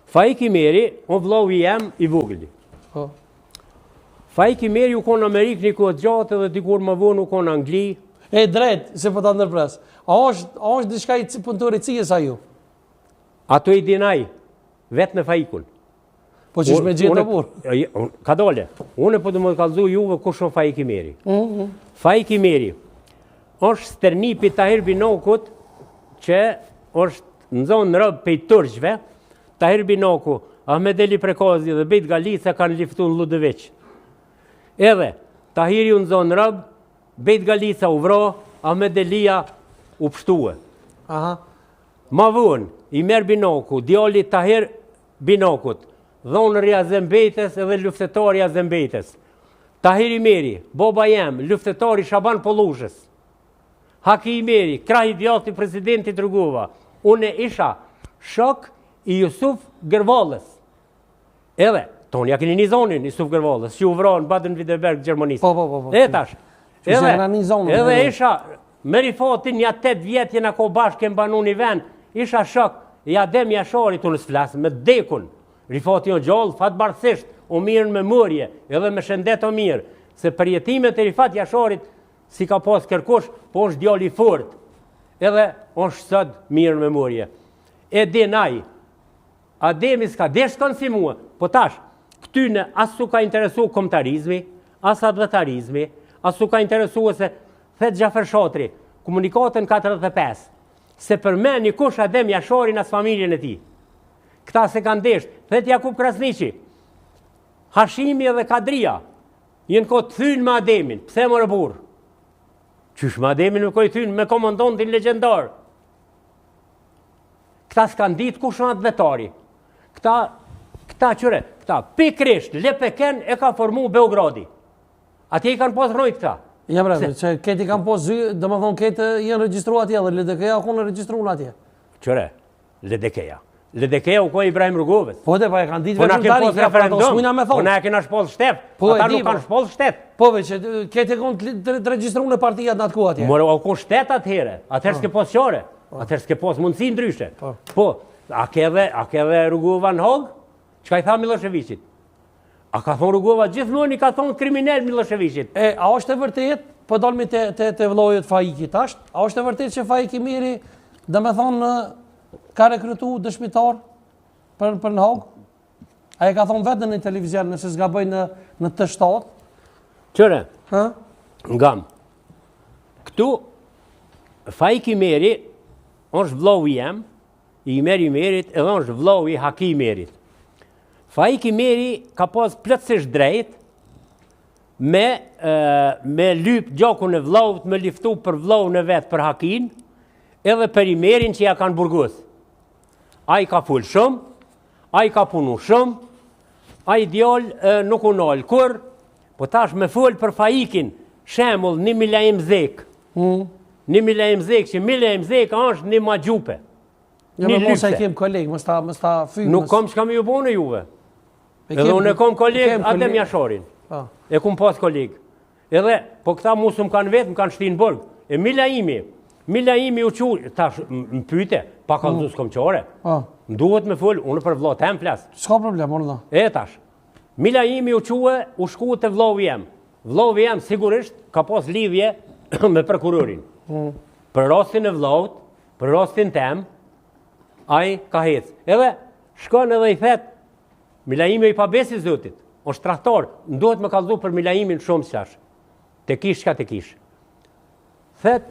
Faik Imeri, o vllau i jem i vogël. Faik Imeri u konë në Amerikë një kohë gjatë dhe dikur më vonë u konë në Angli. E drejt, se po ta ndërpres. A është diçka i punëtor i cilës a ju? Ato i dinaj, vetë në Faikun. Po që shme gjithë të burë? Ka dole, unë po të më kalzu juve kush o Faik Imeri. Faik Imeri është sternipi Tahir Binokut që është në zonë në rëbë pej tërgjve. Tahir Binoku, Ahmed Eli Prekazi dhe Bejt Galica kanë liftu në Ludovic. Edhe, Tahiri unë zonë në rëbë, Bejt Galica u vro, Ahmed Elia u pështue. Ma vënë, i merë Binoku, djali Tahir Binokut, dhonërja Zembejtes edhe luftetarja Zembejtes. Tahir Imeri, boba jem, luftetari Shaban Pollushës. Haki Imeri, krah i djati presidenti Rugova. Une isha shok i Jusuf Gërvallës. Edhe, tonë ja keni një zonin Jusuf Gërvallës, që u vronë Baden-Württemberg Gjermanisë. Po. E tash. Edhe isha, me Rifatin një 8 vjetë jena ko bashkë kem banu një vend, isha shok, ja dem jasharit unë s'flasë, me dekun. Rifati o gjallë, fatë barësisht, o mirë me mërje, edhe me shëndet o mirë, se përjetimet e Rifat jasharit, si ka pas kërkush, po është djali fort, edhe është sëd mirë me mërje. E denaj, Ademi s'ka desh kanë si mua, po tash, këtyne asu ka interesu komtarizmi, as advetarizmi, asu ka interesu se, thet Gjafer Shatri, komunikatën 45, se për me një kush Adem Jasharin as familjen e ti. Këta se kanë desh, thet Jakub Krasniqi, Hashimi edhe Kadria, jenë ko të thynë me Ademin, pse më rëbur? Qysh me Ademin me koj thynë, me komandantin legjendar. Këta s'kanë ditë kush në advetari. Këta qëre, këta pikrisht, Lepeken e ka formu Beogradi. Atje i kanë pas rojt këta. Jam rëmë, që këti kanë pas zy, dhe më thonë këtë jenë registru atje, dhe LDK-ja ku në registru në atje. Qëre, LDK-ja. LDK-ja u koj Ibrahim Rugovës. Po dhe pa e kanë ditë Po na veçën kemë tari, pas referendum, po na e kena shpoll shtet, ata nuk kanë shpoll shtet. Po ve që këtë konë të registru në partijat në atë ku atje. More, o ko shtet atëhere, atëherë s'ke pas qare, atëherë s'ke pas mundësi ndryshe. Po, a ke dhe Rugova në Hog? Çka i tha Miloševićit? A ka thonë Rugova gjithmonë i ka thonë kriminal Miloševićit? A është e vërtet, po dalmi te vllojët Faikit ashtë, a është e vërtet që Faik Imeri, dhe me thonë, ka rekrutu dëshmitar për në Hog? A e ka thonë vetë në televizion nëse s'ga bëj në të shtatë? Qëre, ngam, këtu Faik Imeri është vllau i jem, i Imerit edhe është vllau i Haki Imerit. Faik Imeri ka pas plotësisht drejt me lyp gjakun e vllaut, me liftu për vllaun e vet për Hakin, edhe për Imerin që ja kanë burgos. Ai ka ful shumë, ai ka punu shumë, ai djal nuk u nal kur, po tash me fol për Faikin, shembull një Milaim Zek. Një Milaim Zek, që Milaim Zek është një magjupe. Një mos e kem koleg, mos ta fyj. Nuk kom që kam ju bo në juve. Edhe unë e kom koleg Adem Jasharin. E kum pas koleg. Edhe, po këta musë më kanë vetë, më kanë shtinë burg. E Milaimi u qu, tash më pyte, pa kalëzus kom qore. Më duhet me full, unë për vlot hem flas. S'ka problem, unë da. E tash, Milaimi u quë, u shku të vlau jem. Vlau jem sigurisht ka pas lidhje me prokurorin. Për rastin e vlaut, për rastin tem, ai ka hecë. Edhe shkon edhe i thet, Milaimi i pa besi zotit, është trahtar, ndohet me kallëzu për Milaimin shumë qash. Te kish, qka te kish. Thet,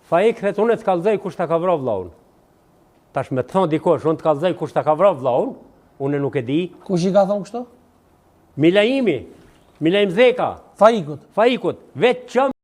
Faik thet, unë të kallëzoj kush ta ka vra vlaun. Tash me të thonë dikosh, unë të kallëzoj kush ta ka vra vlaun, unë nuk e di. Kush i ka thonë kështu? Milaimi, Milaim Zeka. Faikut, vetë qëm